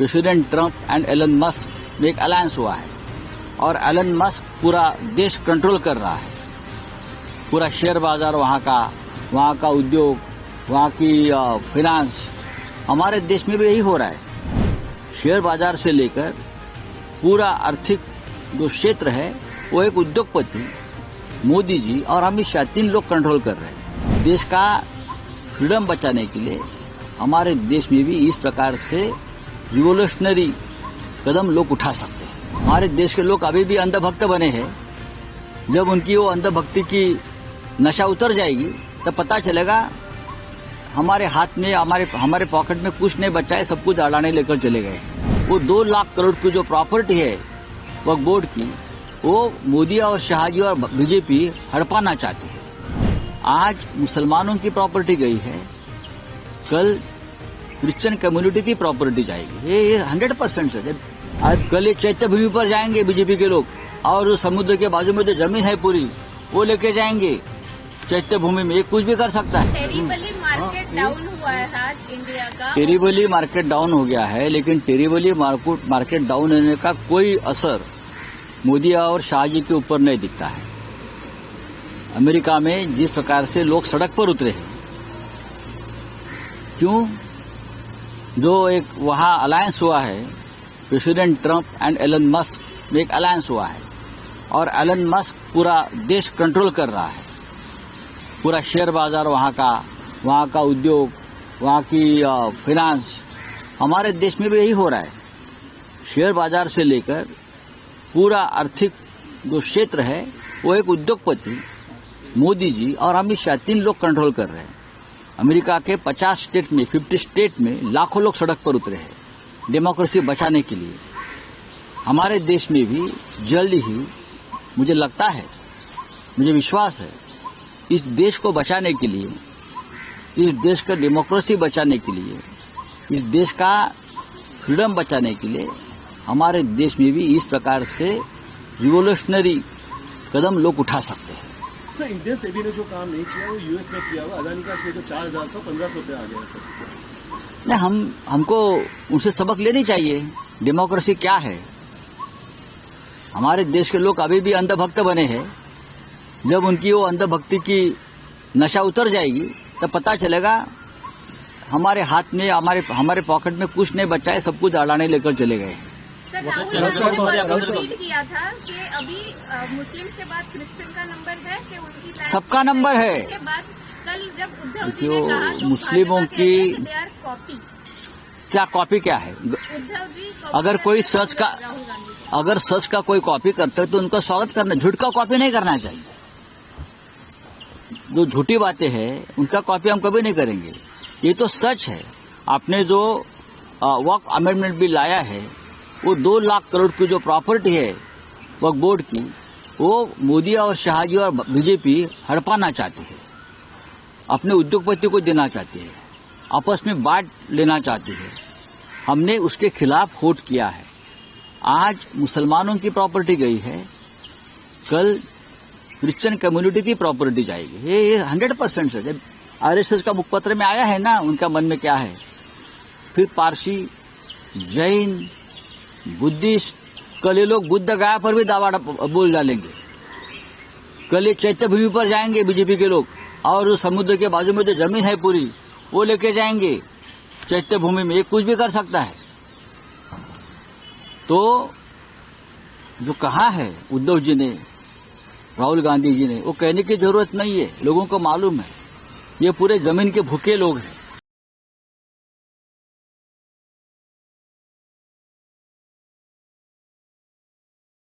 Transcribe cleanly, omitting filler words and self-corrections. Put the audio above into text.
President Trump and Elon Musk में एक alliance हुआ है और एलन मस्क पूरा देश कंट्रोल कर रहा है। पूरा शेयर बाजार वहाँ का उद्योग, वहाँ की फाइनेंस, हमारे देश में भी यही हो रहा है। शेयर बाजार से लेकर पूरा आर्थिक जो क्षेत्र है वो एक उद्योगपति मोदी जी और अमित शाह 3 लोग कंट्रोल कर रहे हैं। देश का फ्रीडम बचाने के लिए हमारे देश में भी इस प्रकार से रिवोल्यूशनरी कदम लोग उठा सकते हैं। हमारे देश के लोग अभी भी अंधभक्त बने हैं। जब उनकी वो अंधभक्ति की नशा उतर जाएगी तब पता चलेगा हमारे हाथ में हमारे पॉकेट में कुछ नहीं बचा है, सब कुछ अड़ाने लेकर चले गए। वो 2 लाख करोड़ की जो प्रॉपर्टी है वक्फ बोर्ड की, वो मोदी और शाह जी और बीजेपी हड़पाना चाहती है। आज मुसलमानों की प्रॉपर्टी गई है, कल क्रिश्चियन कम्युनिटी की प्रॉपर्टी जाएगी। ये 100% है। आज कल ये चैत्य भूमि पर जाएंगे बीजेपी के लोग और समुद्र के बाजू में जो जमीन है पूरी वो लेके जाएंगे चैत्य भूमि में। ये कुछ भी कर सकता है। टेरिबली मार्केट डाउन हुआ है आज इंडिया का। टेरिबली मार्केट डाउन हो गया है, लेकिन टेरिबली मार्केट डाउन होने का कोई असर मोदी और शाह जी के ऊपर नहीं दिखता है। अमेरिका में जिस प्रकार से लोग सड़क पर उतरे हैं, क्यों? जो एक वहां अलायंस हुआ है, president Trump and Elon Musk में एक अलायंस हुआ है और एलन मस्क पूरा देश कंट्रोल कर रहा है। पूरा शेयर बाजार वहाँ का उद्योग, वहाँ की फाइनेंस, हमारे देश में भी यही हो रहा है। शेयर बाजार से लेकर पूरा आर्थिक जो क्षेत्र है वो एक उद्योगपति मोदी जी और अमित शाह 3 लोग कंट्रोल कर रहे हैं। अमेरिका के 50 स्टेट में 50 स्टेट में लाखों लोग सड़क पर उतरे हैं डेमोक्रेसी बचाने के लिए। हमारे देश में भी जल्द ही, मुझे लगता है, मुझे विश्वास है, इस देश को बचाने के लिए, इस देश का डेमोक्रेसी बचाने के लिए, इस देश का फ्रीडम बचाने के लिए हमारे देश में भी इस प्रकार से रिवोल्यूशनरी कदम लोग उठा सकते हैं। सर, इंडियन सेबी ने जो काम नहीं किया वो यूएस में किया हुआ। अदानी का शेयर 4000 था 1500 पे आ गया सर। नहीं, हमको उनसे सबक लेनी चाहिए। डेमोक्रेसी क्या है? हमारे देश के लोग अभी भी अंधभक्त बने हैं। जब उनकी वो अंधभक्ति की नशा उतर जाएगी तब पता चलेगा हमारे हाथ में हमारे पॉकेट में कुछ नहीं बचा है, सब कुछ अड़ाने लेकर चले गए। सर, राहुल गांधी ने ट्वीट किया था कि अभी मुस्लिम्स के बाद क्रिश्चियन का नंबर है कि उनकी सबका नंबर है। के बाद कल जब उद्धव जी ने कहा तो मुस्लिमों की कॉपी क्या है? उद्धव जी अगर कोई सच का राहुल गांधी अगर सच का कोई कॉपी करता है तो उनका स्वागत करना, झूठ का कॉपी नहीं करना चाहिए। जो झूठी बातें हैं उनका कॉपी हम कभी नहीं करेंगे। ये तो सच है। आपने जो वक्फ अमेंडमेंट बिल लाया है वो 2 लाख करोड़ की जो प्रॉपर्टी है वक्फ बोर्ड की, वो मोदी और शाह जी और बीजेपी हड़पाना चाहती है, अपने उद्योगपति को देना चाहती है, आपस में बांट लेना चाहती है। हमने उसके खिलाफ वोट किया है। आज मुसलमानों की प्रॉपर्टी गई है, कल क्रिश्चियन कम्युनिटी की प्रॉपर्टी जाएगी। ये 100% है। आरएसएस का मुखपत्र में आया है ना उनका मन में क्या है। फिर पारसी, जैन, बुद्धिस्ट, कल ये लोग बुद्ध गया पर भी दावा बोल डालेंगे। कल ये चैत्य भूमि पर जाएंगे बीजेपी के लोग और समुद्र के बाजू में जो जमीन है पूरी वो लेके जाएंगे चैत्य भूमि में। ये कुछ भी कर सकता है। तो जो कहा है उद्धव जी ने, राहुल गांधी जी ने, वो कहने की जरूरत नहीं है। लोगों को मालूम है ये पूरे जमीन के भूखे लोग हैं।